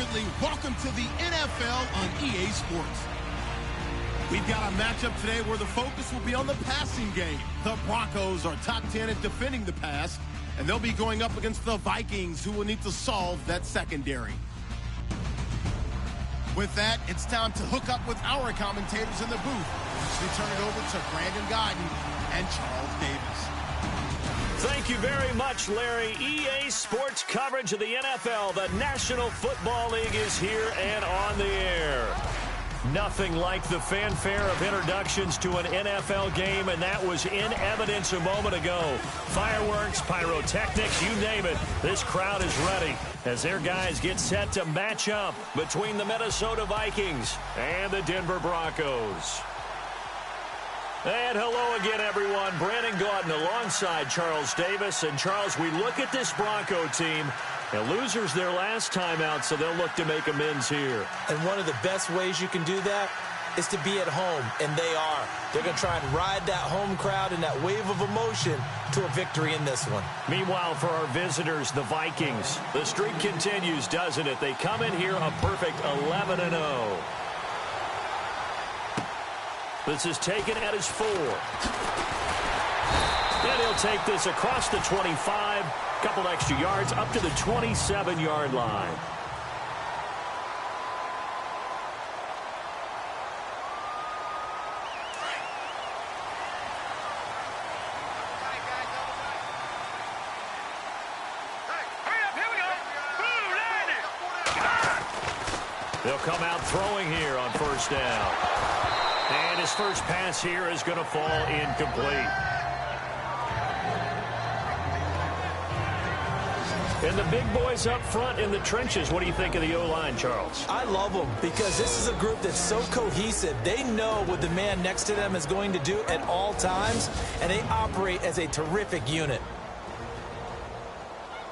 absolutely. Welcome to the NFL on EA Sports. We've got a matchup today where the focus will be on the passing game. The Broncos are top 10 at defending the pass, and they'll be going up against the Vikings, who will need to solve that secondary. With that, it's time to hook up with our commentators in the booth. We turn it over to Brandon Godden and Charles Davis. Thank you very much, Larry. EA Sports coverage of the NFL. The National Football League is here and on the air. Nothing like the fanfare of introductions to an NFL game, and that was in evidence a moment ago. Fireworks, pyrotechnics, you name it. This crowd is ready as their guys get set to match up between the Minnesota Vikings and the Denver Broncos. And hello again, everyone. Brandon Gaudin alongside Charles Davis. And, Charles, we look at this Bronco team. And losers their last time out, so they'll look to make amends here. And one of the best ways you can do that is to be at home, and they are. They're going to try and ride that home crowd and that wave of emotion to a victory in this one. Meanwhile, for our visitors, the Vikings, the streak continues, doesn't it? They come in here a perfect 11-0. This is taken at his 4. And he'll take this across the 25. Couple extra yards up to the 27-yard line. They'll come out throwing here on first down. And his first pass here is going to fall incomplete. And the big boys up front in the trenches. What do you think of the O-line, Charles? I love them because this is a group that's so cohesive. They know what the man next to them is going to do at all times, and they operate as a terrific unit.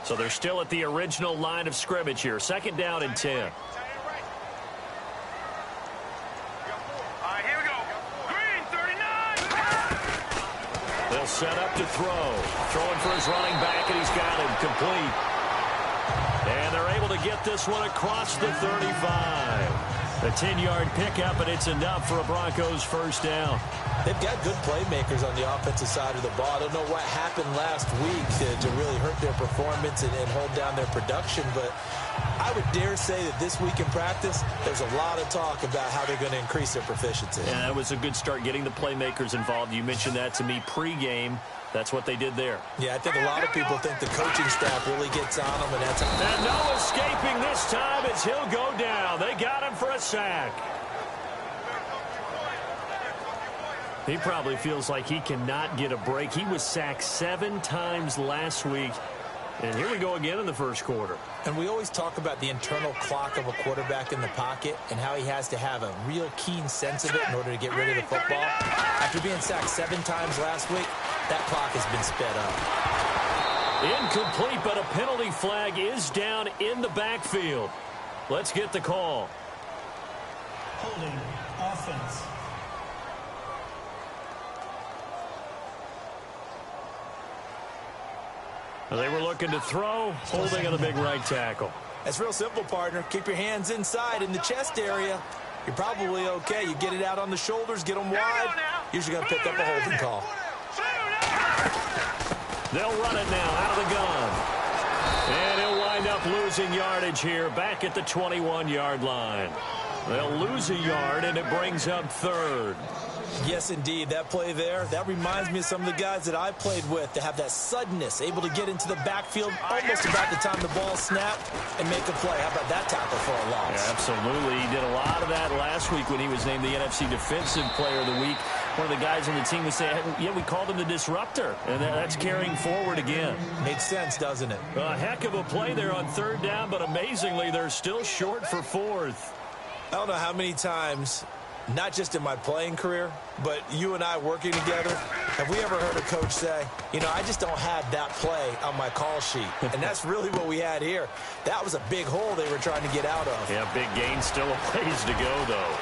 So they're still at the original line of scrimmage here. Second down and 10. They'll set up to throw. Throwing for his running back, and he's got him complete. And they're able to get this one across the 35. A 10-yard pickup, and it's enough for a Broncos first down. They've got good playmakers on the offensive side of the ball. I don't know what happened last week to really hurt their performance and hold down their production, but I would dare say that this week in practice, there's a lot of talk about how they're going to increase their proficiency. Yeah, that was a good start getting the playmakers involved. You mentioned that to me pregame. That's what they did there. Yeah, I think a lot of people think the coaching staff really gets on them. And no escaping this time as he'll go down. They got him for a sack. He probably feels like he cannot get a break. He was sacked 7 times last week. And here we go again in the first quarter. And we always talk about the internal clock of a quarterback in the pocket and how he has to have a real keen sense of it in order to get rid of the football. After being sacked 7 times last week, that clock has been sped up. Incomplete, but a penalty flag is down in the backfield. Let's get the call. Holding offense. They were looking to throw, holding on the big right tackle. That's real simple, partner. Keep your hands inside in the chest area. You're probably okay. You get it out on the shoulders, get them wide. Usually going to pick up a holding call. They'll run it now out of the gun. And he'll wind up losing yardage here back at the 21-yard line. They'll lose a yard, and it brings up third. Yes, indeed. That play there, that reminds me of some of the guys that I played with to have that suddenness, able to get into the backfield almost about the time the ball snapped and make a play. How about that tackle for a loss? Yeah, absolutely. He did a lot of that last week when he was named the NFC Defensive Player of the Week. One of the guys on the team would say, yeah, we called him the disruptor, and that's carrying forward again. Makes sense, doesn't it? A heck of a play there on third down, but amazingly, they're still short for fourth. I don't know how many times, not just in my playing career, but you and I working together, have we ever heard a coach say, you know, I just don't have that play on my call sheet. And that's really what we had here. That was a big hole they were trying to get out of. Yeah, big gain, still a ways to go, though.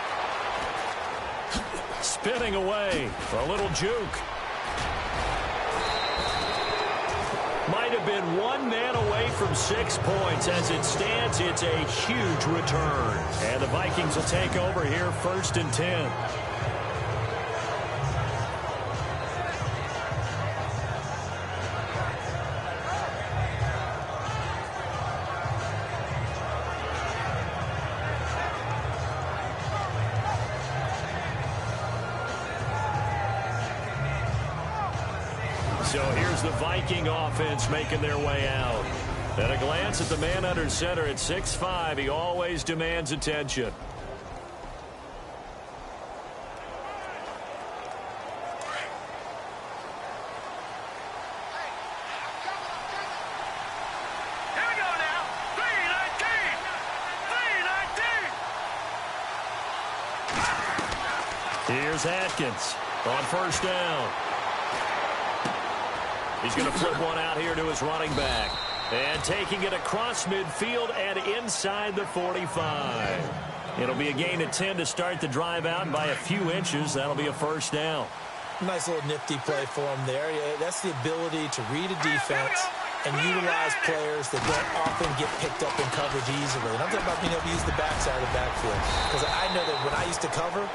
Spinning away, a little juke. Might have been one man away from 6 points. As it stands, it's a huge return. And the Vikings will take over here, 1st and 10. So here's the Viking offense making their way out. At a glance at the man under center at 6'5", he always demands attention. Here we go now. 319. 319. Here's Atkins on 1st down. He's going to flip one out here to his running back. And taking it across midfield and inside the 45. It'll be a gain of 10 to start the drive out, and by a few inches, that'll be a 1st down. Nice little nifty play for him there. Yeah, that's the ability to read a defense and utilize players that don't often get picked up in coverage easily. And I'm talking about being able to use the backside of the backfield. Because I know that when I used to cover,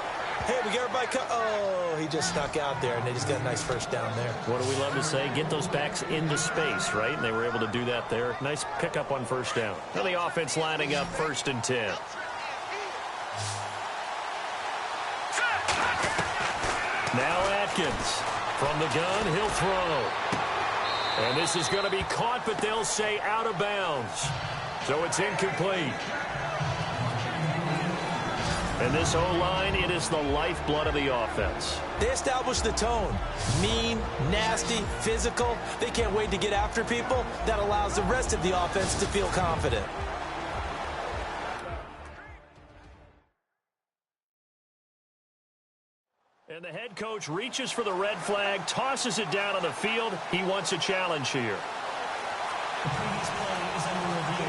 hey, we get everybody oh, he just snuck out there, and they just got a nice 1st down there. What do we love to say? Get those backs into space, right? And they were able to do that there. Nice pickup on 1st down. And the offense lining up 1st and 10. Now Atkins from the gun, he'll throw. And this is going to be caught, but they'll say out of bounds. So it's incomplete. And this O-line, it is the lifeblood of the offense. They establish the tone. Mean, nasty, physical. They can't wait to get after people. That allows the rest of the offense to feel confident. And the head coach reaches for the red flag, tosses it down on the field. He wants a challenge here. The previous play is under review.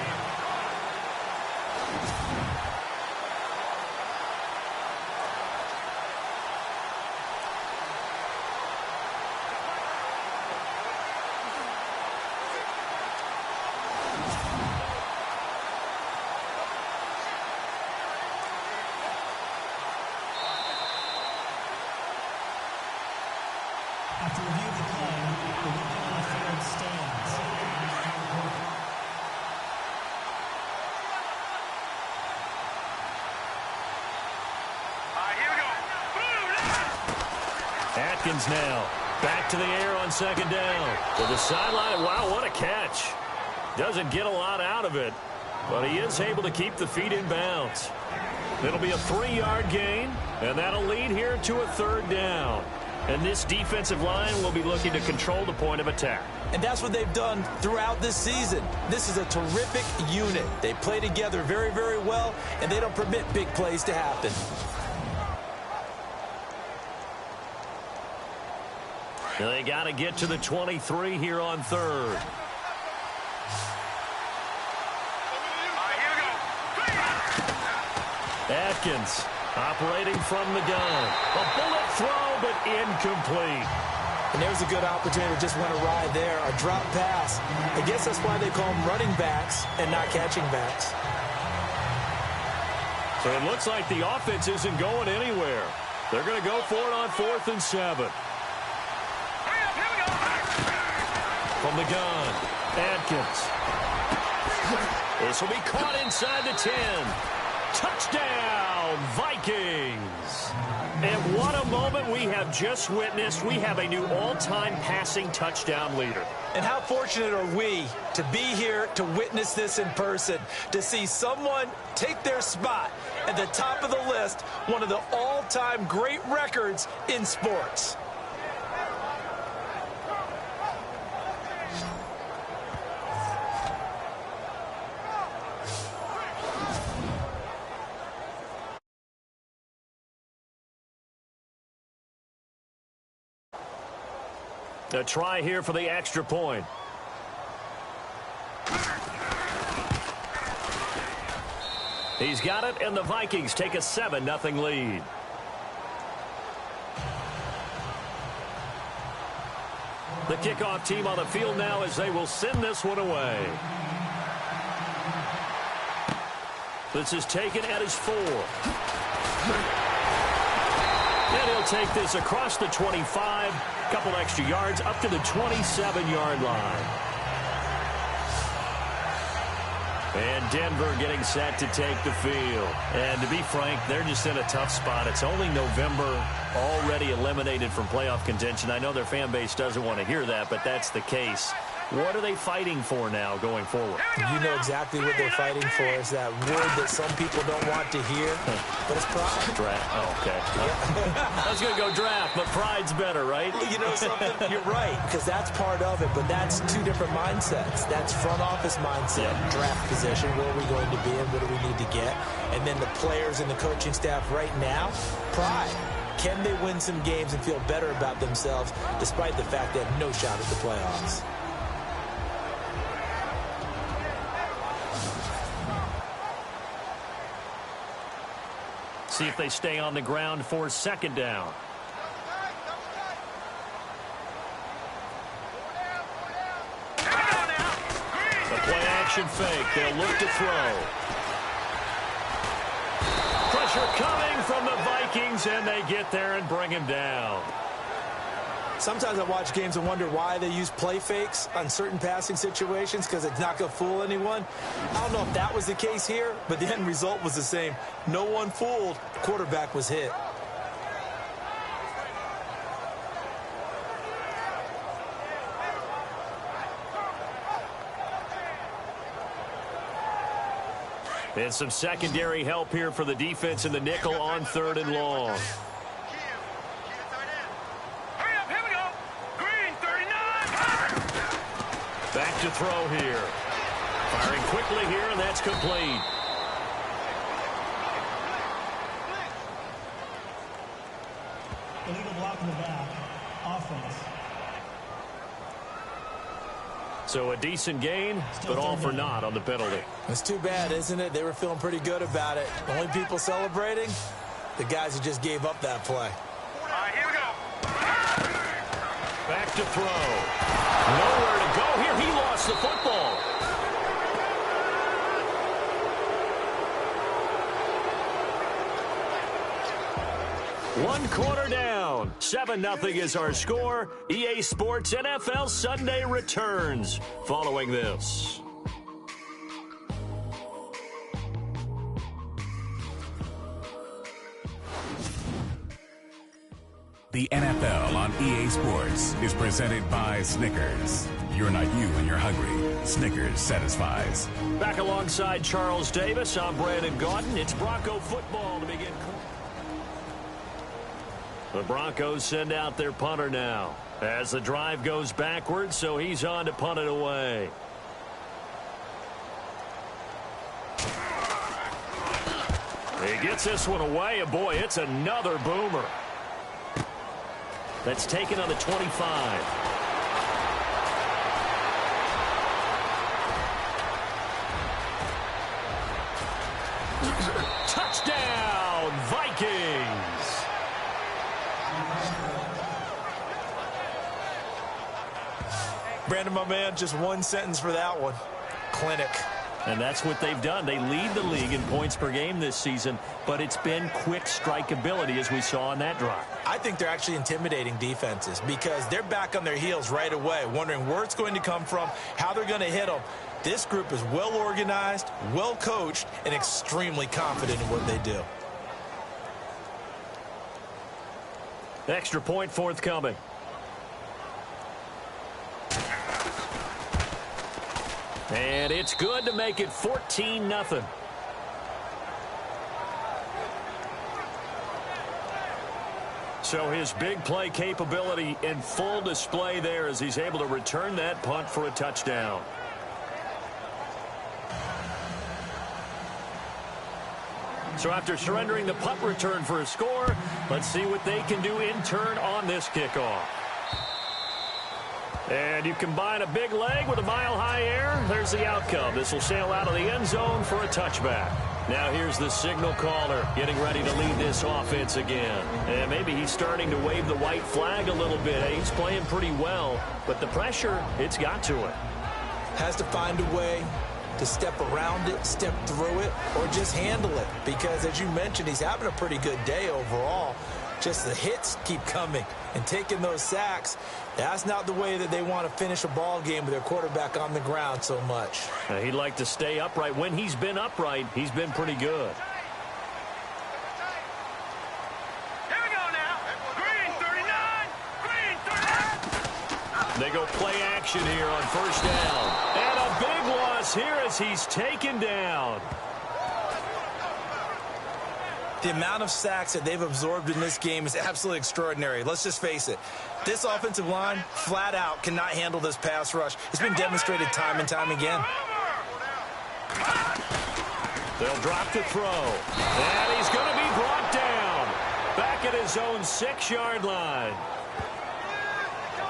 After review of the play, the ruling on the field stands. Here we go. Atkins now back to the air on 2nd down. To the sideline. Wow, what a catch. Doesn't get a lot out of it, but he is able to keep the feet in bounds. It'll be a 3-yard gain, and that'll lead here to a 3rd down. And this defensive line will be looking to control the point of attack. And that's what they've done throughout this season. This is a terrific unit. They play together very, very well, and they don't permit big plays to happen. They got to get to the 23 here on 3rd. Here we go. Atkins operating from the gun. A bullet throw, but incomplete. And there's a good opportunity to just went awry there. A drop pass. I guess that's why they call them running backs and not catching backs. So it looks like the offense isn't going anywhere. They're going to go for it on 4th and 7. From the gun, Atkins. This will be caught inside the 10. Touchdown, Vikings. And what a moment we have just witnessed. We have a new all-time passing touchdown leader. And how fortunate are we to be here to witness this in person, to see someone take their spot at the top of the list, one of the all-time great records in sports. A try here for the extra point. He's got it, and the Vikings take a 7-0 lead. The kickoff team on the field now as they will send this one away. This is taken at his 4. And he'll take this across the 25, couple extra yards up to the 27-yard line. And Denver getting set to take the field. And to be frank, they're just in a tough spot. It's only November, already eliminated from playoff contention. I know their fan base doesn't want to hear that, but that's the case. What are they fighting for now going forward? You know exactly what they're fighting for. Is that word that some people don't want to hear, but it's pride. Draft. Oh, okay. I was going to go draft, but pride's better, right? You know something? You're right, because that's part of it, but that's two different mindsets. That's front office mindset, draft position, where are we going to be and what do we need to get? And then the players and the coaching staff right now, pride. Can they win some games and feel better about themselves despite the fact they have no shot at the playoffs? See if they stay on the ground for second down. The play action fake. They'll look to throw. Pressure coming from the Vikings, and they get there and bring him down. Sometimes I watch games and wonder why they use play fakes on certain passing situations, because it's not going to fool anyone. I don't know if that was the case here, but the end result was the same. No one fooled. Quarterback was hit. And some secondary help here for the defense in the nickel on 3rd and long. Back to throw here. Firing quickly here, and that's complete. Illegal block in the back. Offense. So a decent gain, but all for naught on the penalty. It's too bad, isn't it? They were feeling pretty good about it. The only people celebrating, the guys who just gave up that play. All right, here we go. Back to throw. Nowhere to go here. He lost the football. One quarter down. 7-0 is our score. EA Sports NFL Sunday returns following this. The NFL on EA Sports is presented by Snickers. You're not you when you're hungry. Snickers satisfies. Back alongside Charles Davis, I'm Brandon Gaudin. It's Bronco football to begin. The Broncos send out their punter now as the drive goes backwards, so he's on to punt it away. He gets this one away, and boy, it's another boomer. That's taken on the 25. Touchdown, Vikings! Brandon, my man, just one sentence for that one. Clinic. And that's what they've done. They lead the league in points per game this season, but it's been quick strikeability as we saw on that drive. I think they're actually intimidating defenses because they're back on their heels right away, wondering where it's going to come from, how they're going to hit them. This group is well organized, well coached, and extremely confident in what they do. Extra point forthcoming. And it's good to make it 14-0. So his big play capability in full display there as he's able to return that punt for a touchdown. So after surrendering the punt return for a score, let's see what they can do in turn on this kickoff. And you combine a big leg with a mile-high air, there's the outcome. This will sail out of the end zone for a touchback. Now here's the signal caller getting ready to lead this offense again. And maybe he's starting to wave the white flag a little bit. He's playing pretty well, but the pressure, it's got to him. Has to find a way to step around it, step through it, or just handle it. Because as you mentioned, he's having a pretty good day overall. Just the hits keep coming and taking those sacks. That's not the way that they want to finish a ball game with their quarterback on the ground so much. He'd like to stay upright. When he's been upright, he's been pretty good. Here we go now. Green 39. Green 39. They go play action here on first down. And a big loss here as he's taken down. The amount of sacks that they've absorbed in this game is absolutely extraordinary. Let's just face it. This offensive line, flat out, cannot handle this pass rush. It's been demonstrated time and time again. They'll drop to throw. And he's going to be brought down. Back at his own 6-yard line.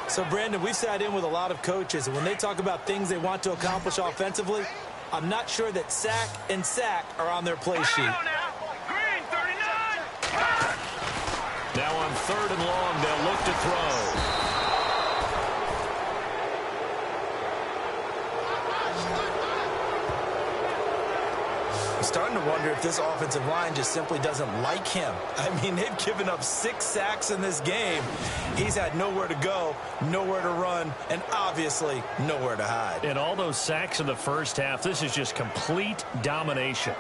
So, Brandon, we've sat in with a lot of coaches, and when they talk about things they want to accomplish offensively, I'm not sure that sack and sack are on their play sheet. Now on 3rd and long, they'll look to throw. I'm starting to wonder if this offensive line just simply doesn't like him. I mean, they've given up 6 sacks in this game. He's had nowhere to go, nowhere to run, and obviously nowhere to hide. And all those sacks in the first half, this is just complete domination.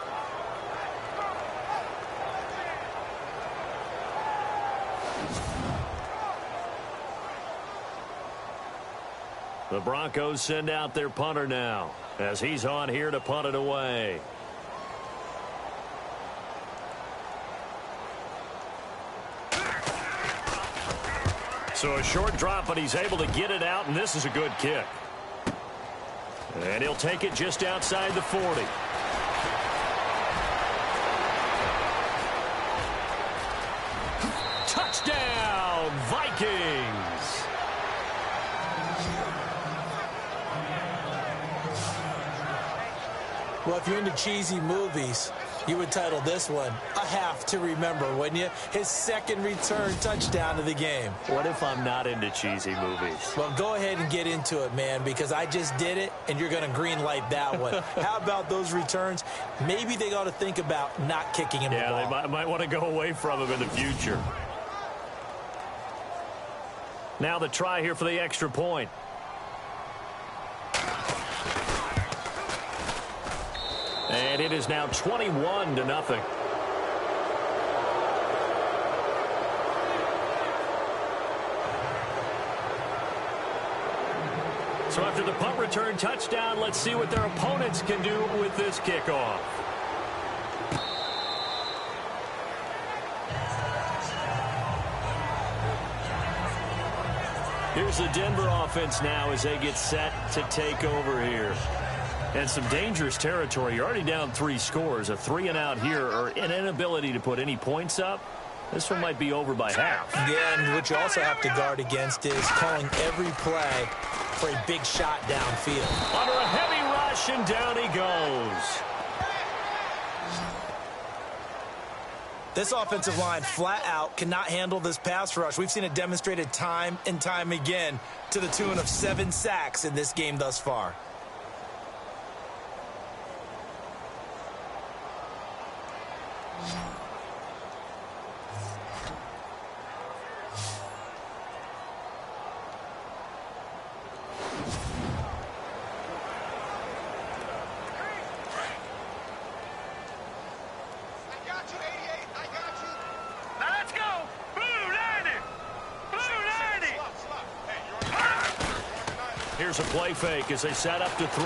The Broncos send out their punter now as he's on here to punt it away. So a short drop, but he's able to get it out, and this is a good kick. And he'll take it just outside the 40. Touchdown, Vikings! Well, if you're into cheesy movies, you would title this one A Half to Remember, wouldn't you? His second return touchdown of the game. What if I'm not into cheesy movies? Well, go ahead and get into it, man, because I just did it, and you're going to green light that one. How about those returns? Maybe they ought to think about not kicking him the ball. Yeah, they might want to go away from him in the future. Now the try here for the extra point. And it is now 21-0. So after the punt return touchdown, let's see what their opponents can do with this kickoff. Here's the Denver offense now as they get set to take over here. And some dangerous territory. You're already down 3 scores. A 3-and-out here, or an inability to put any points up. This one might be over by half. Yeah, and what you also have to guard against is calling every play for a big shot downfield. Under a heavy rush, and down he goes. This offensive line flat out cannot handle this pass rush. We've seen it demonstrated time and time again to the tune of 7 sacks in this game thus far. Here's a play fake as they set up to throw.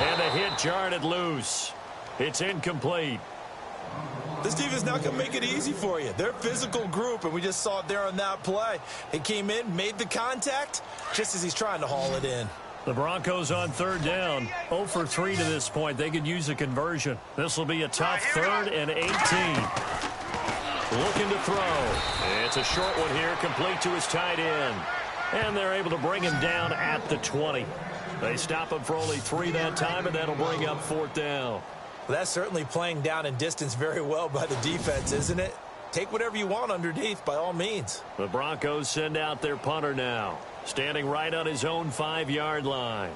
And the hit jarred it loose. It's incomplete. This team is not going to make it easy for you. They're a physical group, and we just saw it there on that play. He came in, made the contact, just as he's trying to haul it in. The Broncos on 3rd down. 0 for 3 to this point. They could use a conversion. This will be a tough 3rd and 18. Looking to throw. It's a short one here, complete to his tight end. And they're able to bring him down at the 20. They stop him for only 3 that time, and that'll bring up 4th down. Well, that's certainly playing down in distance very well by the defense, isn't it? Take whatever you want underneath, by all means. The Broncos send out their punter now, standing right on his own 5-yard line.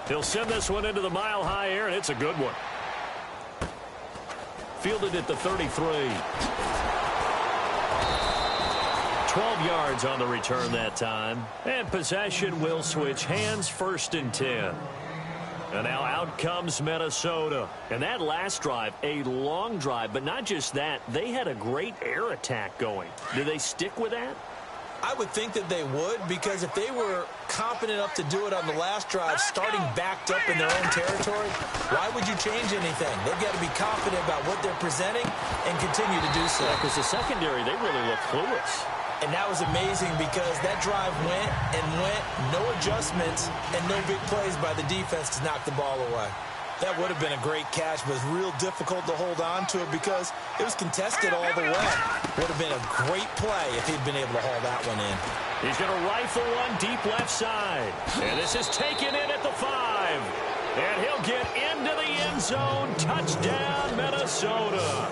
He'll send this one into the mile-high air, and it's a good one. Fielded at the 33. 12 yards on the return that time. And possession will switch hands, 1st and 10. And now out comes Minnesota. And that last drive, a long drive, but not just that. They had a great air attack going. Do they stick with that? I would think that they would, because if they were confident enough to do it on the last drive, starting backed up in their own territory, why would you change anything? They've got to be confident about what they're presenting and continue to do so. Because the secondary, they really look clueless. And that was amazing because that drive went and went, no adjustments, and no big plays by the defense to knock the ball away. That would have been a great catch, but it was real difficult to hold on to it because it was contested all the way. Would have been a great play if he'd been able to haul that one in. He's going to rifle one deep left side. And this is taken in at the 5. And he'll get into the end zone. Touchdown, Minnesota.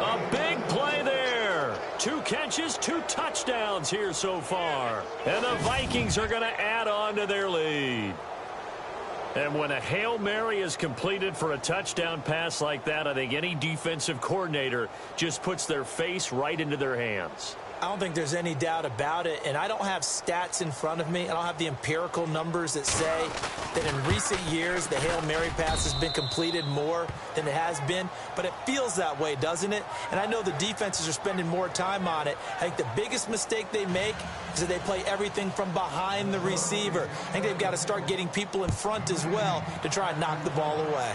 A big play there. 2 catches, 2 touchdowns here so far. And the Vikings are going to add on to their lead. And when a Hail Mary is completed for a touchdown pass like that, I think any defensive coordinator just puts their face right into their hands. I don't think there's any doubt about it, and I don't have stats in front of me. I don't have the empirical numbers that say that in recent years the Hail Mary pass has been completed more than it has been, but it feels that way, doesn't it? And I know the defenses are spending more time on it. I think the biggest mistake they make is that they play everything from behind the receiver. I think they've got to start getting people in front as well to try and knock the ball away.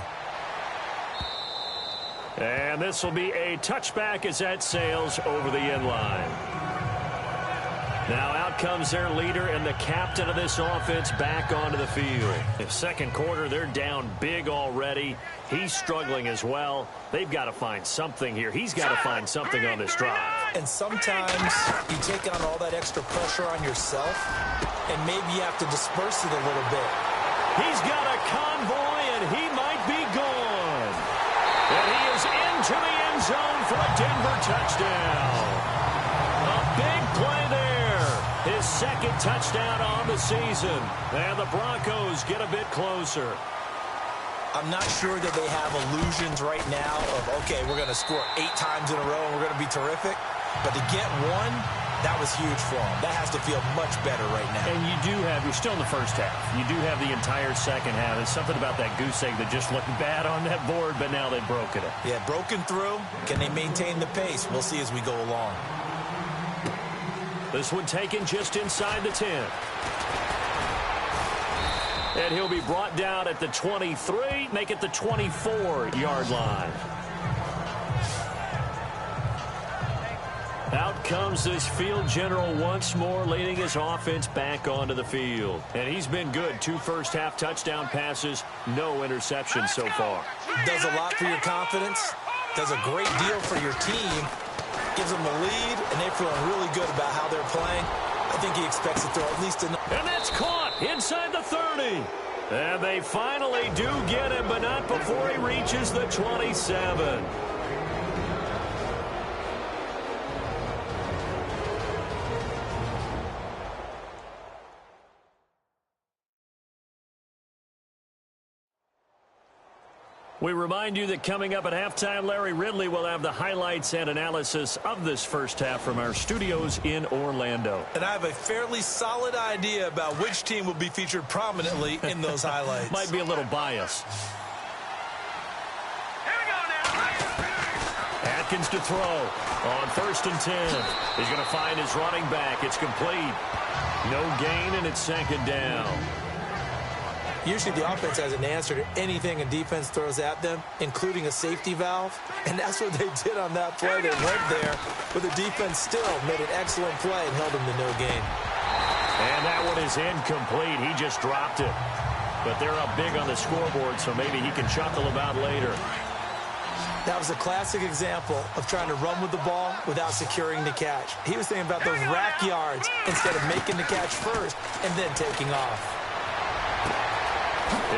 And this will be a touchback as that sails over the end line. Now out comes their leader and the captain of this offense back onto the field. In second quarter, they're down big already. He's struggling as well. They've got to find something here. He's got to find something on this drive. And sometimes you take on all that extra pressure on yourself, and maybe you have to disperse it a little bit. He's got a convoy, and he might be gone. And he is into the end zone for a Denver touchdown. A big play there. His second touchdown on the season. And the Broncos get a bit closer. I'm not sure that they have illusions right now of, okay, we're going to score 8 times in a row and we're going to be terrific. But to get one, that was huge for them. That has to feel much better right now. And you're still in the first half. You do have the entire second half. There's something about that goose egg that just looked bad on that board, but now they've broken it. Yeah, broken through. Can they maintain the pace? We'll see as we go along. This one taken just inside the 10. And he'll be brought down at the 23, make it the 24-yard line. Out comes this field general once more, leading his offense back onto the field. And he's been good. 2 first-half touchdown passes, no interceptions so far. Does a lot for your confidence, does a great deal for your team, gives them the lead, and they're feeling really good about how they're playing. I think he expects to throw at least enough. And that's caught inside the 30. And they finally do get him, but not before he reaches the 27. We remind you that coming up at halftime, Larry Ridley will have the highlights and analysis of this first half from our studios in Orlando. And I have a fairly solid idea about which team will be featured prominently in those highlights. Might be a little biased. Here we go now. Atkins to throw on 1st and 10. He's going to find his running back. It's complete. No gain, and it's 2nd down. Usually the offense has an answer to anything a defense throws at them, including a safety valve. And that's what they did on that play. They went there, but the defense still made an excellent play and held them to no gain. And that one is incomplete. He just dropped it. But they're up big on the scoreboard, so maybe he can chuckle about later. That was a classic example of trying to run with the ball without securing the catch. He was thinking about those rack yards instead of making the catch first and then taking off.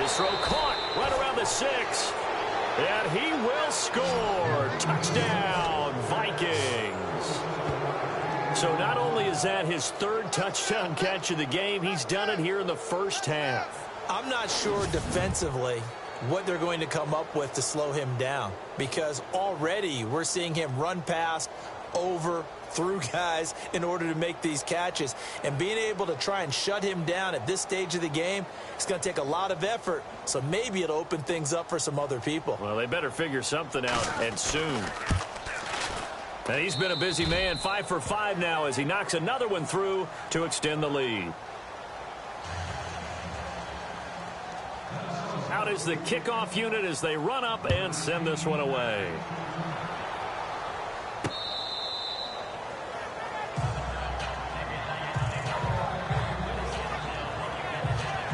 His throw caught right around the 6. And he will score. Touchdown, Vikings. So not only is that his 3rd touchdown catch of the game, he's done it here in the first half. I'm not sure defensively what they're going to come up with to slow him down, because already we're seeing him run past, over, through guys in order to make these catches. And being able to try and shut him down at this stage of the game, it's going to take a lot of effort, so maybe it'll open things up for some other people. Well, they better figure something out, and soon. And he's been a busy man, 5 for 5 now as he knocks another one through to extend the lead. Out is the kickoff unit as they run up and send this one away.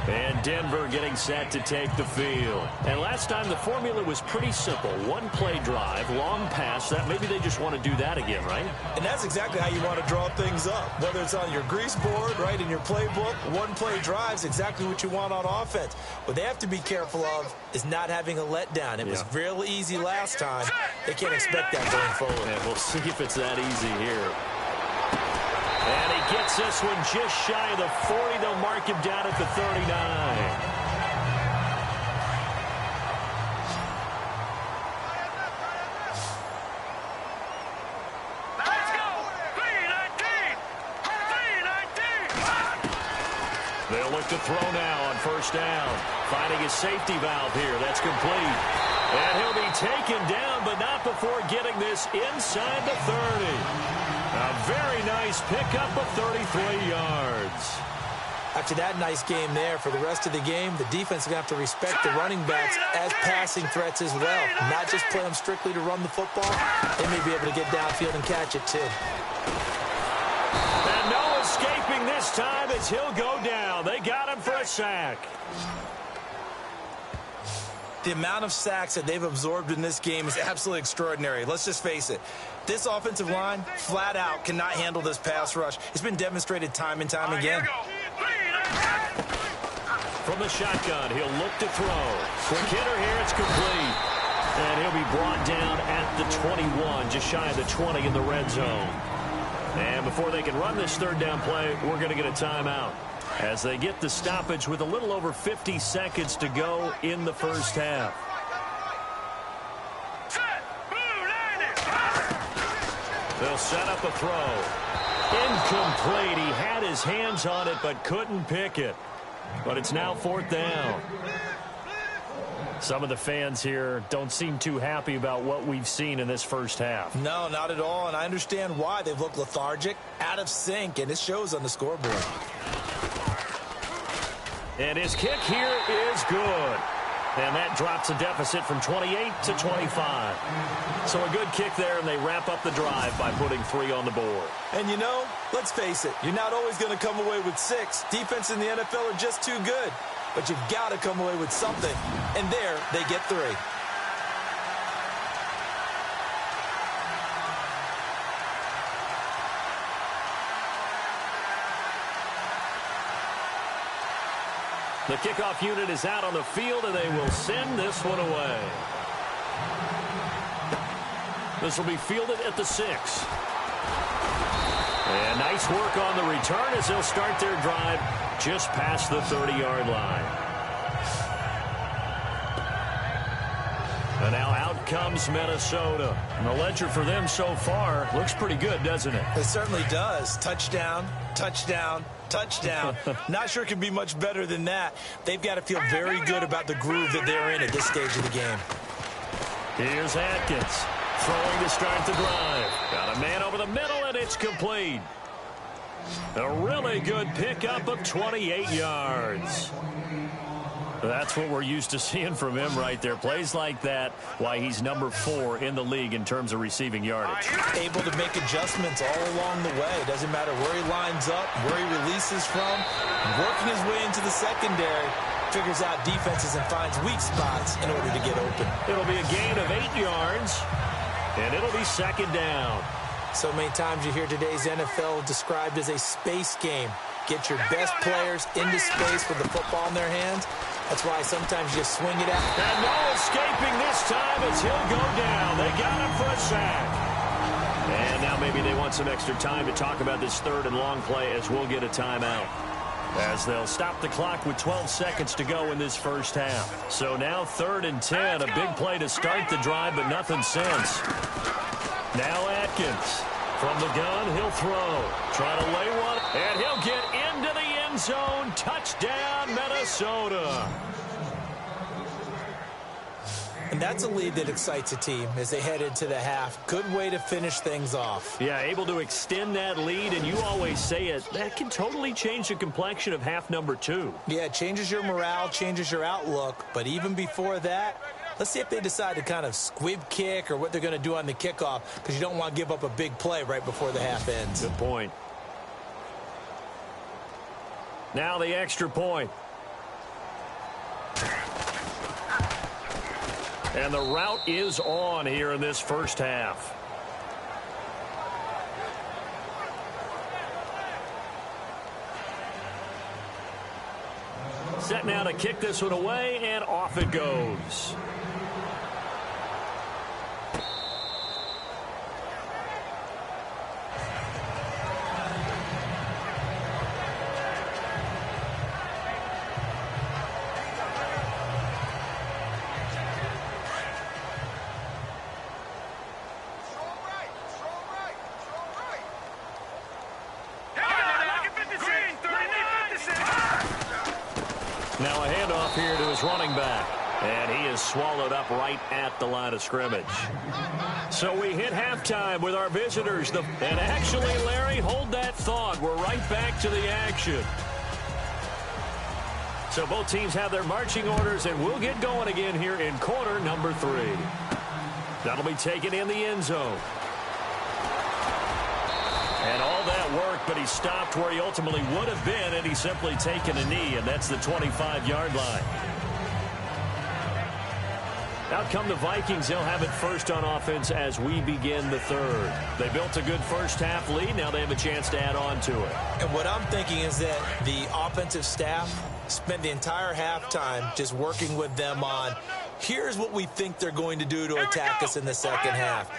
And Denver getting set to take the field. And last time the formula was pretty simple. 1-play drive, long pass. That maybe they just want to do that again, right? And that's exactly how you want to draw things up. Whether it's on your grease board, right, in your playbook, 1-play drive's exactly what you want on offense. What they have to be careful of is not having a letdown. It was real easy last time. They can't expect that going forward. And we'll see if it's that easy here. And he gets this one just shy of the 40. They'll mark him down at the 39. Let's go! 319! 319! They'll look to throw now on first down. Finding his safety valve here. That's complete. And he'll be taken down, but not before getting this inside the 30. A very nice pickup of 33 yards. After that nice game there, for the rest of the game, the defense is going to have to respect the running backs as passing threats as well. Not just play them strictly to run the football. They may be able to get downfield and catch it, too. And no escaping this time as he'll go down. They got him for a sack. The amount of sacks that they've absorbed in this game is absolutely extraordinary. Let's just face it. This offensive line, flat out, cannot handle this pass rush. It's been demonstrated time and time again. From the shotgun, he'll look to throw. Quick hitter here, it's complete. And he'll be brought down at the 21, just shy of the 20 in the red zone. And before they can run this 3rd down play, we're going to get a timeout as they get the stoppage with a little over 50 seconds to go in the first half. They'll set up a throw. Incomplete. He had his hands on it but couldn't pick it. But it's now 4th down. Some of the fans here don't seem too happy about what we've seen in this first half. No, not at all, and I understand why. They've looked lethargic, out of sync, and it shows on the scoreboard. And his kick here is good. And that drops a deficit from 28 to 25. So a good kick there, and they wrap up the drive by putting 3 on the board. And you know, let's face it, you're not always going to come away with 6. Defense in the NFL are just too good. But you've got to come away with something. And there, they get 3. The kickoff unit is out on the field, and they will send this one away. This will be fielded at the 6. And nice work on the return as they'll start their drive just past the 30-yard line. And now out comes Minnesota. And the ledger for them so far looks pretty good, doesn't it? It certainly does. Touchdown, touchdown, touchdown. Not sure it can be much better than that. They've got to feel very good about the groove that they're in at this stage of the game. Here's Atkins throwing to start the drive. Got a man over the middle, and it's complete. A really good pickup of 28 yards. That's what we're used to seeing from him right there. Plays like that, why he's number 4 in the league in terms of receiving yardage. Able to make adjustments all along the way. Doesn't matter where he lines up, where he releases from, working his way into the secondary. figures out defenses and finds weak spots in order to get open. It'll be a gain of 8 yards, and it'll be second down. So many times you hear today's NFL described as a space game. Get your best players into space with the football in their hands. That's why sometimes you just swing it out. And no escaping this time as he'll go down. They got him for a sack. And now maybe they want some extra time to talk about this third and long play as we'll get a timeout. As they'll stop the clock with 12 seconds to go in this first half. So now 3rd and 10. A big play to start the drive, but nothing since. Now Atkins. From the gun, he'll throw. Try to lay one, and he'll get into the end zone. Touchdown, Minnesota. And that's a lead that excites a team as they head into the half. Good way to finish things off. Yeah, able to extend that lead, and you always say it, that can totally change the complexion of half number 2. Yeah, it changes your morale, changes your outlook. But even before that, let's see if they decide to kind of squib kick or what they're going to do on the kickoff, because you don't want to give up a big play right before the half ends. Good point. Now the extra point. And the route is on here in this first half. Set now to kick this one away, and off it goes. Now a handoff here to his running back. And he is swallowed up right at the line of scrimmage. So we hit halftime with our visitors. And actually, Larry, hold that thought. We're right back to the action. So both teams have their marching orders, and we'll get going again here in quarter number 3. That'll be taken in the end zone. And all that work, but he stopped where he ultimately would have been, and he's simply taken a knee, and that's the 25-yard line. Out come the Vikings. They'll have it first on offense as we begin the third. They built a good first-half lead. Now they have a chance to add on to it. And what I'm thinking is that the offensive staff spent the entire halftime just working with them on, here's what we think they're going to do to attack us in the second half.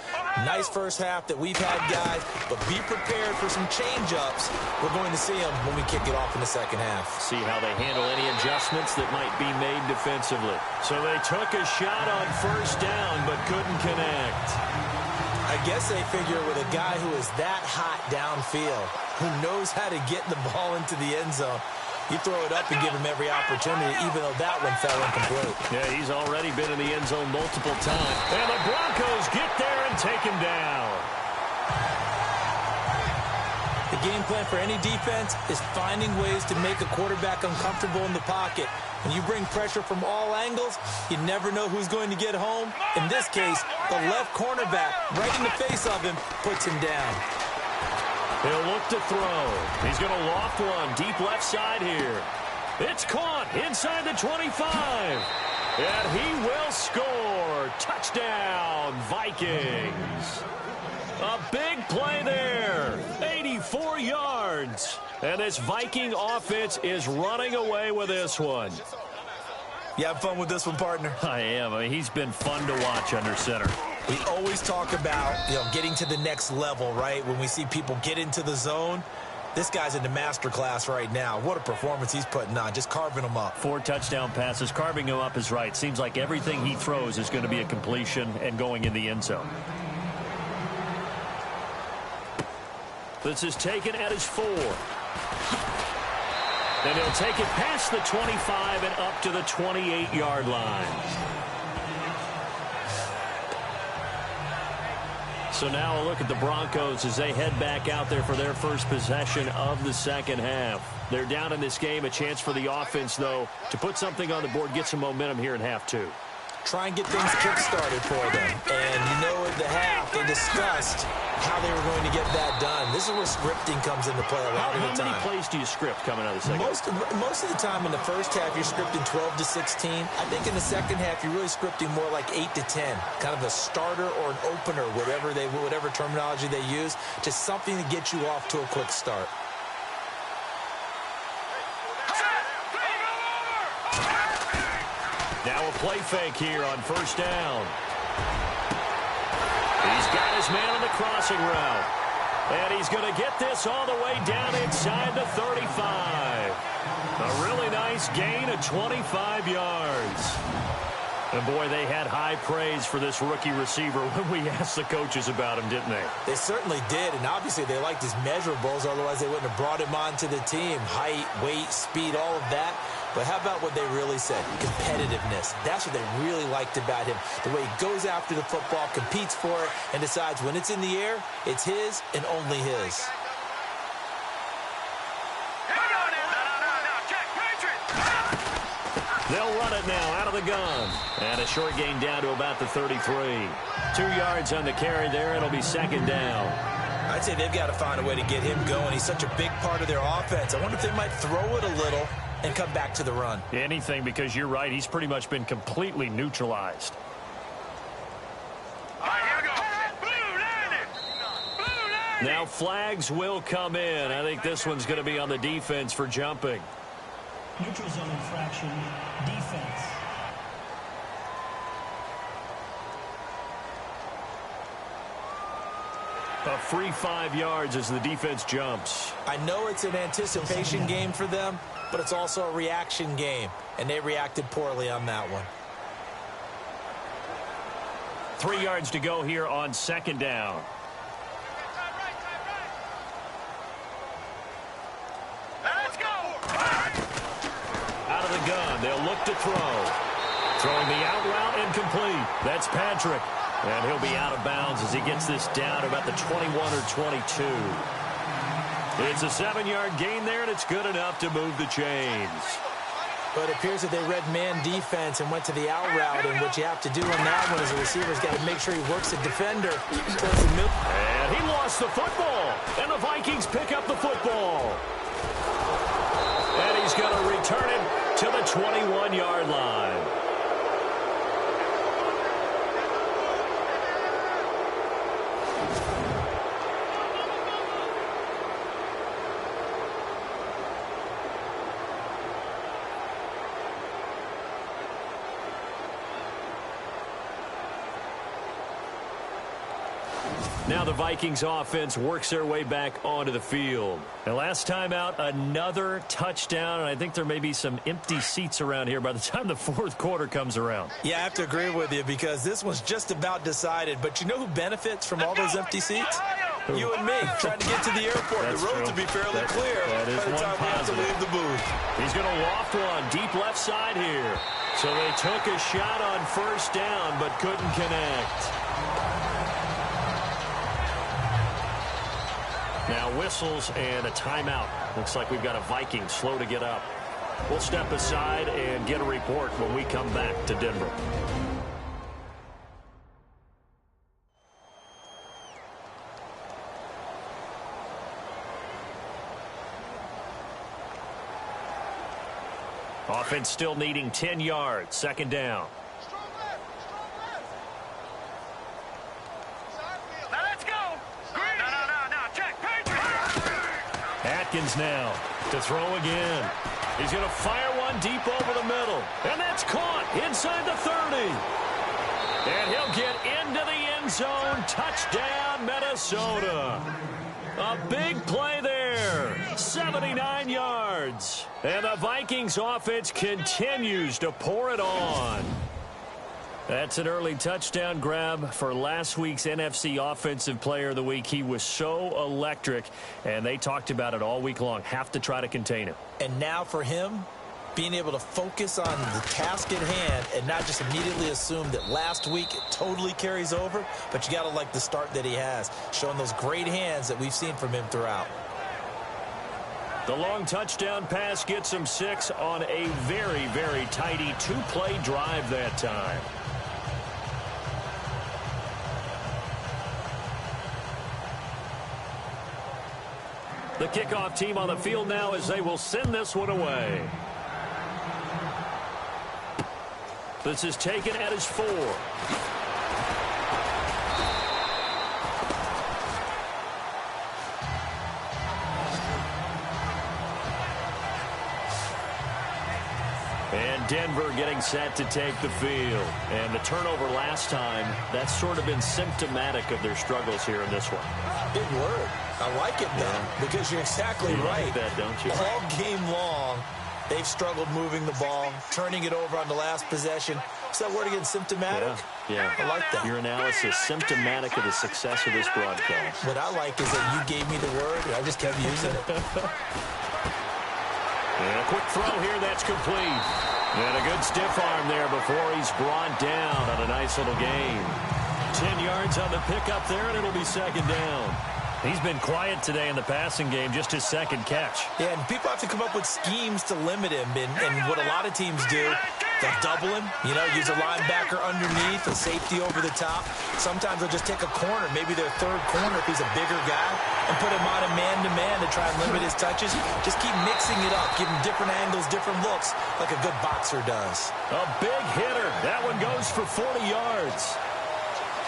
Nice first half that we've had, guys, but be prepared for some change-ups. We're going to see them when we kick it off in the second half. See how they handle any adjustments that might be made defensively. So they took a shot on first down, but couldn't connect. I guess they figure with a guy who is that hot downfield, who knows how to get the ball into the end zone, you throw it up and give him every opportunity, even though that one fell incomplete. Yeah, he's already been in the end zone multiple times. And the Broncos get there and take him down. The game plan for any defense is finding ways to make a quarterback uncomfortable in the pocket. When you bring pressure from all angles, you never know who's going to get home. In this case, the left cornerback, right in the face of him, puts him down. He'll look to throw. He's going to loft one deep left side here. It's caught inside the 25. And he will score. Touchdown, Vikings. A big play there. 84 yards. And this Viking offense is running away with this one. You have fun with this one, partner? I am. I mean, he's been fun to watch under center. We always talk about, getting to the next level, right? When we see people get into the zone, this guy's in the master class right now. What a performance he's putting on, just carving them up. 4 touchdown passes. Carving him up is right. Seems like everything he throws is going to be a completion and going in the end zone. This is taken at his 4. Then he'll take it past the 25 and up to the 28-yard line. So now a look at the Broncos as they head back out there for their first possession of the second half. They're down in this game. A chance for the offense, though, to put something on the board, get some momentum here in half 2. try and get things kick-started for them. And you know at the half, they discussed how they were going to get that done. This is where scripting comes into play a lot of the time. How many plays do you script coming out of the second? Most of the time in the first half, you're scripting 12 to 16. I think in the second half, you're really scripting more like 8 to 10. Kind of a starter or an opener, whatever terminology they use, just something to get you off to a quick start. Now a play fake here on first down. He's got his man on the crossing route. And he's going to get this all the way down inside the 35. A really nice gain of 25 yards. And, boy, they had high praise for this rookie receiver when we asked the coaches about him, didn't they? They certainly did, and obviously they liked his measurables, otherwise they wouldn't have brought him onto the team. Height, weight, speed, all of that. But how about what they really said? Competitiveness. That's what they really liked about him. The way he goes after the football, competes for it, and decides when it's in the air, it's his and only his. They'll run it now out of the gun. And a short gain down to about the 33. 2 yards on the carry there. It'll be second down. I'd say they've got to find a way to get him going. He's such a big part of their offense. I wonder if they might throw it a little and come back to the run. Anything, because you're right. He's pretty much been completely neutralized. All right, here we go. Blue line. Blue line. Now flags will come in. I think this one's going to be on the defense for jumping. Neutral zone infraction, defense. A free 5 yards as the defense jumps. I know it's an anticipation game for them, but it's also a reaction game, and they reacted poorly on that one. 3 yards to go here on second down. Let's go. Out of the gun, they'll look to throw. Throwing the out route incomplete. That's Patrick. And he'll be out of bounds as he gets this down to about the 21 or 22. It's a 7-yard gain there, and it's good enough to move the chains. But it appears that they read man defense and went to the out route, and what you have to do on that one as a receiver is got to make sure he works the defender towards the middle. And he lost the football, and the Vikings pick up the football. And he's going to return it to the 21-yard line. Now the Vikings offense works their way back onto the field. And last time out, another touchdown, and I think there may be some empty seats around here by the time the fourth quarter comes around. Yeah, I have to agree with you because this one's just about decided. But you know who benefits from all those empty seats? You and me, trying to get to the airport. That's the roads true. will be fairly clear that is by the time we have to leave the booth. He's going to loft one deep left side here. So they took a shot on first down but couldn't connect. Now whistles and a timeout. Looks like we've got a Viking slow to get up. We'll step aside and get a report when we come back to Denver. Offense still needing 10 yards. Second down. Atkins now to throw again. He's going to fire one deep over the middle. And that's caught inside the 30. And he'll get into the end zone. Touchdown, Minnesota. A big play there. 79 yards. And the Vikings offense continues to pour it on. That's an early touchdown grab for last week's NFC Offensive Player of the Week. He was so electric, and they talked about it all week long. Have to try to contain him. And now for him, being able to focus on the task at hand and not just immediately assume that last week it totally carries over, but you got to like the start that he has, showing those great hands that we've seen from him throughout. The long touchdown pass gets him 6 on a very, very tidy 2-play drive that time. The kickoff team on the field now as they will send this one away. This is taken at his 4. And Denver getting set to take the field. And the turnover last time, that's sort of been symptomatic of their struggles here in this one. Big word. I like it, though, because you're exactly right. Like that, don't you? All game long, they've struggled moving the ball, turning it over on the last possession. Is that word again, symptomatic? Yeah. I like that. Your analysis, symptomatic of the success of this broadcast. What I like is that you gave me the word, and I just kept using it. And a quick throw here, that's complete. And a good stiff arm there before he's brought down on a nice little gain. 10 yards on the pickup there, and it'll be second down. He's been quiet today in the passing game, just his second catch. Yeah, and people have to come up with schemes to limit him. And what a lot of teams do, they'll double him, use a linebacker underneath, a safety over the top. Sometimes they'll just take a corner, maybe their third corner if he's a bigger guy, and put him on a man-to-man to try and limit his touches. Just keep mixing it up, giving different angles, different looks, like a good boxer does. A big hitter. That one goes for 40 yards.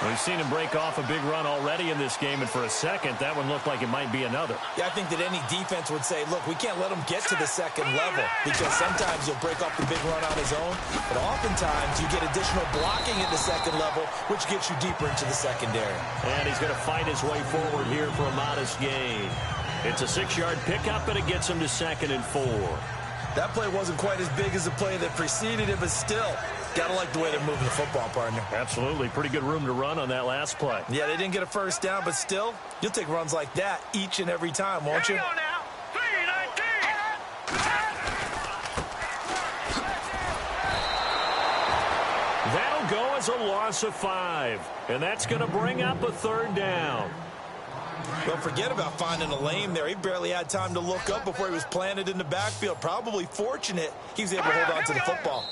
We've seen him break off a big run already in this game, and for a second, that one looked like it might be another. Yeah, I think that any defense would say, look, we can't let him get to the second level, because sometimes he'll break off the big run on his own, but oftentimes you get additional blocking at the second level, which gets you deeper into the secondary. And he's going to fight his way forward here for a modest gain. It's a 6-yard pickup, and it gets him to 2nd and 4. That play wasn't quite as big as the play that preceded it, but still, got to like the way they're moving the football, partner. Absolutely. Pretty good room to run on that last play. Yeah, they didn't get a first down, but still, you'll take runs like that each and every time, won't you? That'll go as a loss of 5, and that's going to bring up a 3rd down. Well, forget about finding a lane there. He barely had time to look up before he was planted in the backfield. Probably fortunate he was able to hold on to the football.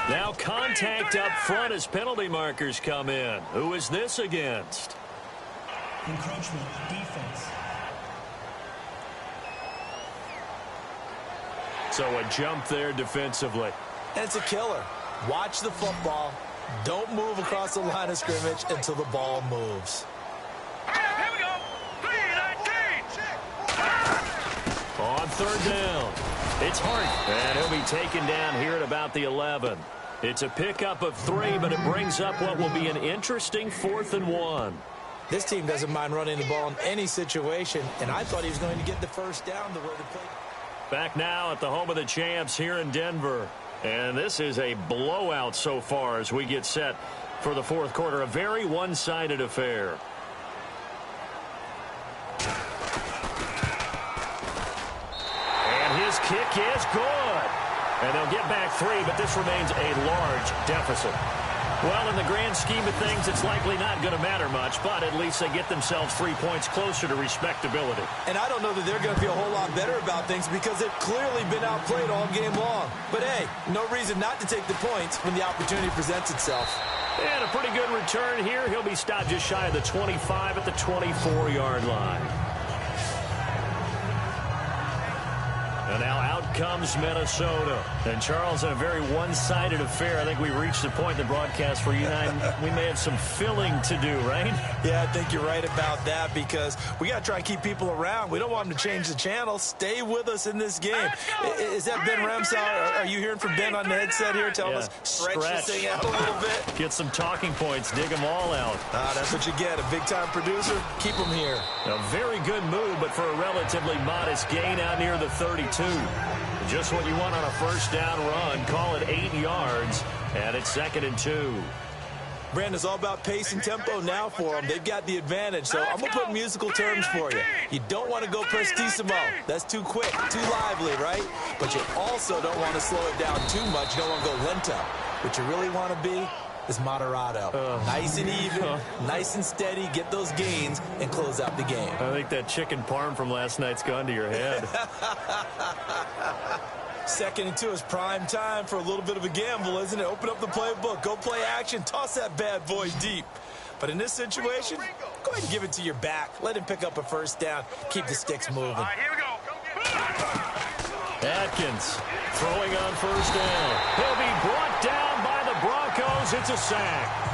Now contact up front as penalty markers come in. Who is this against? Encroachment defense. So a jump there defensively. And it's a killer. Watch the football. Don't move across the line of scrimmage until the ball moves. Here we go. 3-19. On 3rd down. It's Hart. And he'll be taken down here at about the 11. It's a pickup of 3, but it brings up what will be an interesting 4th and 1. This team doesn't mind running the ball in any situation, and I thought he was going to get the first down the way they played. Back now at the home of the champs here in Denver. And this is a blowout so far as we get set for the 4th quarter. A very one-sided affair. And his kick is good. And they'll get back 3, but this remains a large deficit. Well, in the grand scheme of things, it's likely not going to matter much, but at least they get themselves 3 points closer to respectability. And I don't know that they're going to feel a whole lot better about things because they've clearly been outplayed all game long. But, hey, no reason not to take the points when the opportunity presents itself. And a pretty good return here. He'll be stopped just shy of the 25 at the 24-yard line. And now out comes Minnesota. And, Charles, in a very one-sided affair, I think we reached the point in the broadcast where you and I, we may have some filling to do, right? Yeah, I think you're right about that because we got to try and keep people around. We don't want them to change the channel. Stay with us in this game. Is that Ben Ramsau? Are you hearing from Ben on the headset here? Telling us stretch this thing out a little bit. Get some talking points. Dig them all out. That's what you get. A big-time producer. Keep them here. A very good move, but for a relatively modest gain out near the 32. Just what you want on a first down run. Call it 8 yards, and it's 2nd and 2. Brandon, it's all about pace and tempo now for them. They've got the advantage, so I'm going to put musical terms for you. You don't want to go prestissimo. That's too quick, too lively, right? But you also don't want to slow it down too much. You don't want to go lento. What you really want to be is moderato. Nice and even, nice and steady, get those gains, and close out the game. I think that chicken parm from last night's gone to your head. 2nd and 2 is prime time for a little bit of a gamble, isn't it? Open up the playbook, go play action, toss that bad boy deep. But in this situation, Go ahead and give it to your back. Let him pick up a first down. Keep the sticks moving. All right, here we go. Atkins throwing on first down. He'll be brought down by the Broncos. It's a sack.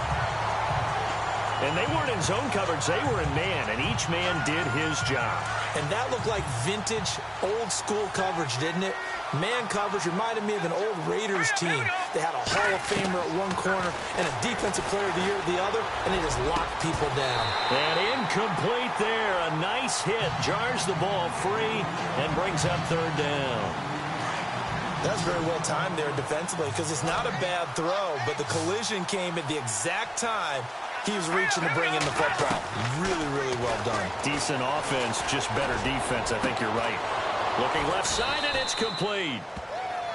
And they weren't in zone coverage. They were in man, and each man did his job. And that looked like vintage, old-school coverage, didn't it? Man coverage reminded me of an old Raiders team. They had a Hall of Famer at one corner and a Defensive Player of the Year at the other, and they just locked people down. And incomplete there. A nice hit. Jars the ball free and brings up third down. That's very well timed there defensively because it's not a bad throw, but the collision came at the exact time he was reaching to bring in the football. Really, really well done. Decent offense, just better defense. I think you're right. Looking left side, and it's complete.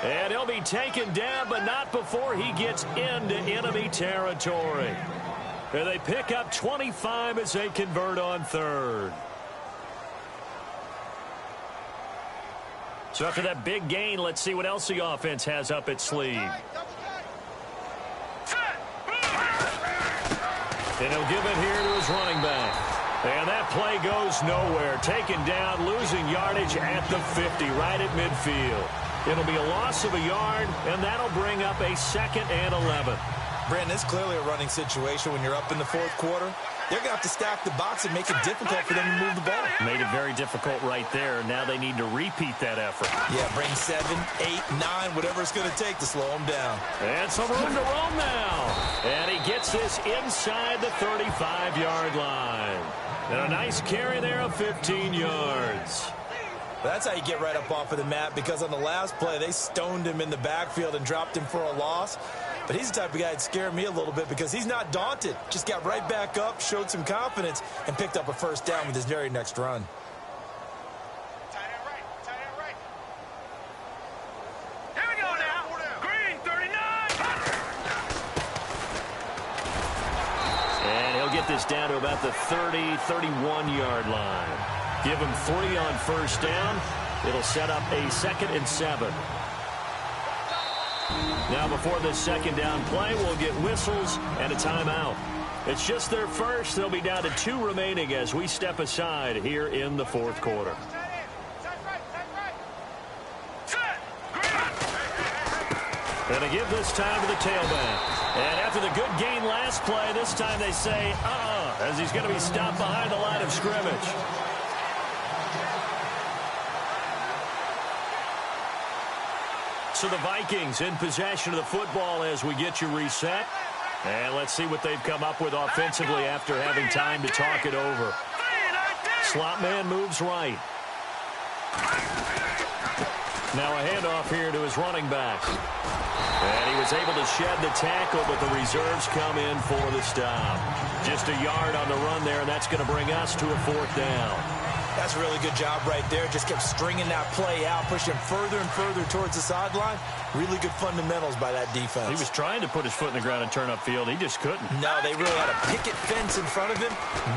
And he'll be taken down, but not before he gets into enemy territory. And they pick up 25 as they convert on third. So after that big gain, let's see what else the offense has up its sleeve. And he'll give it here to his running back. And that play goes nowhere. Taken down, losing yardage at the 50, right at midfield. It'll be a loss of a yard, and that'll bring up a 2nd and 11. Brandon, it's clearly a running situation when you're up in the fourth quarter. They're going to have to stack the box and make it difficult for them to move the ball. Made it very difficult right there. Now they need to repeat that effort. Yeah, bring 7, 8, 9, whatever it's going to take to slow them down. And some room to roam now. And he gets this inside the 35-yard line. And a nice carry there of 15 yards. That's how you get right up off of the mat, because on the last play, they stoned him in the backfield and dropped him for a loss. But he's the type of guy that scared me a little bit because he's not daunted. Just got right back up, showed some confidence, and picked up a first down with his very next run. Tight end right. Tight end right. Here we go now. Green, 39. And he'll get this down to about the 30, 31-yard line. Give him 3 on first down. It'll set up a 2nd and 7. Now before this second down play, we'll get whistles and a timeout. It's just their first. They'll be down to 2 remaining as we step aside here in the fourth quarter. And they give this time to the tailback. And after the good gain last play, this time they say, as he's going to be stopped behind the line of scrimmage. So the Vikings in possession of the football as we get you reset. And let's see what they've come up with offensively after having time to talk it over. Slot man moves right. Now a handoff here to his running back. And he was able to shed the tackle, but the reserves come in for the stop. Just a yard on the run there, and that's going to bring us to a 4th down. That's a really good job right there. Just kept stringing that play out, pushing further and further towards the sideline. Really good fundamentals by that defense. He was trying to put his foot in the ground and turn upfield. He just couldn't. No, they really had a picket fence in front of him.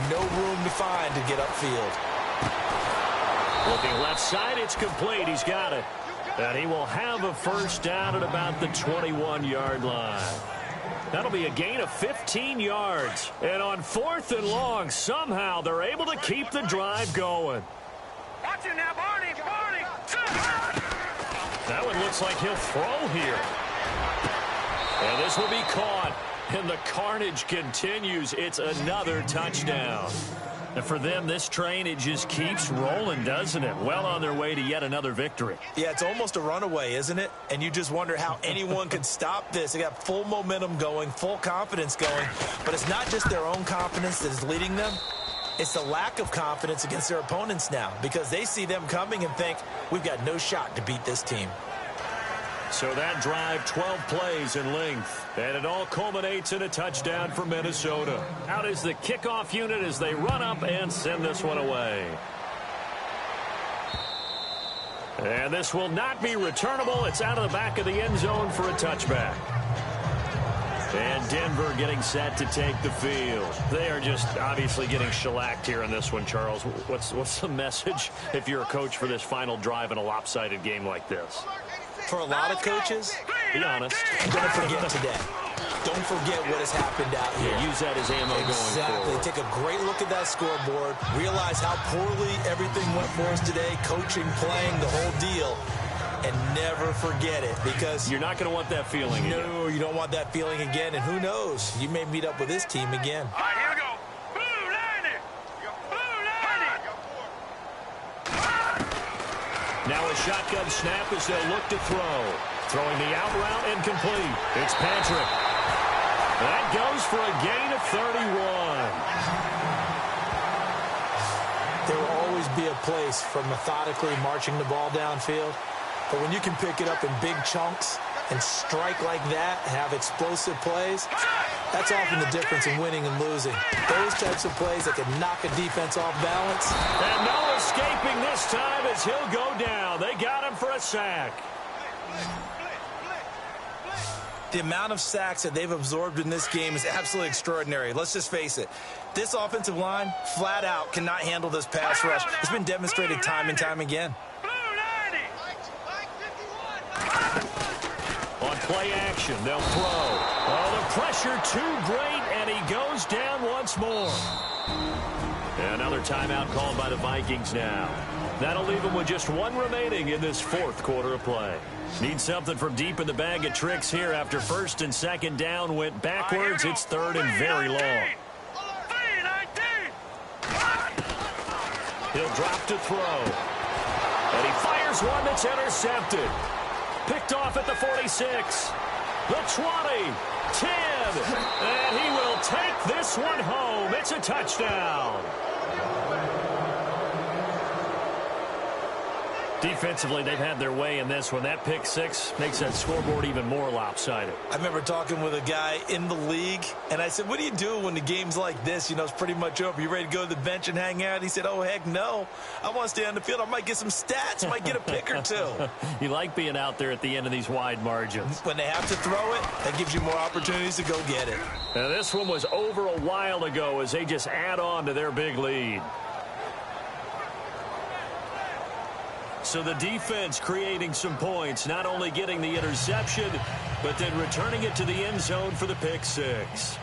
No room to find to get upfield. Looking left side, it's complete. He's got it. And he will have a first down at about the 21-yard line. That'll be a gain of 15 yards. And on 4th and long, somehow they're able to keep the drive going. Watch it now, Barney. Barney. That one looks like he'll throw here. And this will be caught. And the carnage continues. It's another touchdown. And for them, this train, it just keeps rolling, doesn't it? Well on their way to yet another victory. Yeah, it's almost a runaway, isn't it? And you just wonder how anyone could stop this. They got full momentum going, full confidence going. But it's not just their own confidence that is leading them. It's the lack of confidence against their opponents now, because they see them coming and think, we've got no shot to beat this team. So that drive, 12 plays in length. And it all culminates in a touchdown for Minnesota. Out is the kickoff unit as they run up and send this one away. And this will not be returnable. It's out of the back of the end zone for a touchback. And Denver getting set to take the field. They are just obviously getting shellacked here in this one, Charles. What's the message if you're a coach for this final drive in a lopsided game like this? For a lot of coaches, be honest, I'm going to forget today. don't forget what has happened out here. Use that as ammo going forward. Take a great look at that scoreboard. Realize how poorly everything went for us today. Coaching, playing, the whole deal. And never forget it, because you're not going to want that feeling again. No, you don't want that feeling again. And who knows? You may meet up with this team again. All right, here we go. Blue line it. Blue line it. Now a shotgun snap as they'll look to throw. Throwing the out route incomplete. It's Patrick. That goes for a gain of 31. There will always be a place for methodically marching the ball downfield. But when you can pick it up in big chunks and strike like that, have explosive plays, that's often the difference in winning and losing. Those types of plays that can knock a defense off balance. And no escaping this time as he'll go down. They got him for a sack. The amount of sacks that they've absorbed in this game is absolutely extraordinary. Let's just face it. This offensive line, flat out, cannot handle this pass rush. It's been demonstrated time and time again. On play action, they'll throw. Oh, the pressure too great, and he goes down once more. And another timeout called by the Vikings now. That'll leave them with just one remaining in this fourth quarter of play. Need something from deep in the bag of tricks here after first and second down went backwards. It's third and very long. He'll drop to throw. And he fires one that's intercepted. Picked off at the 46. The 20. 10. And he will take this one home. It's a touchdown. Defensively, they've had their way in this one. That pick six makes that scoreboard even more lopsided. I remember talking with a guy in the league, and I said, what do you do when the game's like this? You know, it's pretty much over. You ready to go to the bench and hang out? He said, oh, heck no. I want to stay on the field. I might get some stats. I might get a pick or two. You like being out there at the end of these wide margins. When they have to throw it, that gives you more opportunities to go get it. Now, this one was over a while ago as they just add on to their big lead. So the defense creating some points, not only getting the interception, but then returning it to the end zone for the pick six.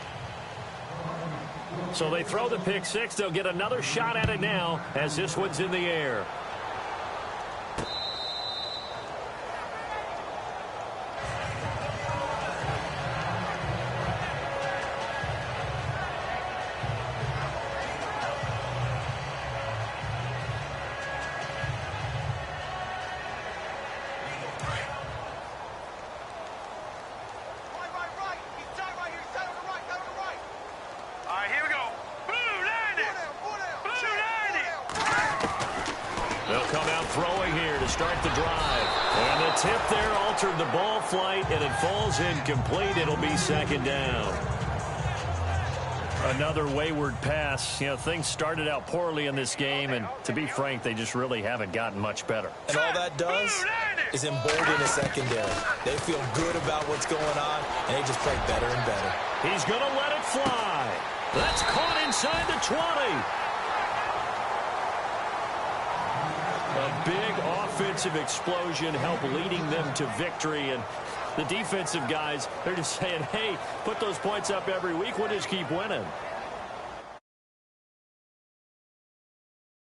So they throw the pick six. They'll get another shot at it now as this one's in the air. Tip there altered the ball flight, and it falls incomplete. It'll be second down. Another wayward pass. You know, things started out poorly in this game, and to be frank, they just really haven't gotten much better. And all that does is embolden the secondary. They feel good about what's going on, and they just play better and better. He's going to let it fly. That's caught inside the 20. A big offensive explosion helped leading them to victory. And the defensive guys, they're just saying, hey, put those points up every week. We'll just keep winning.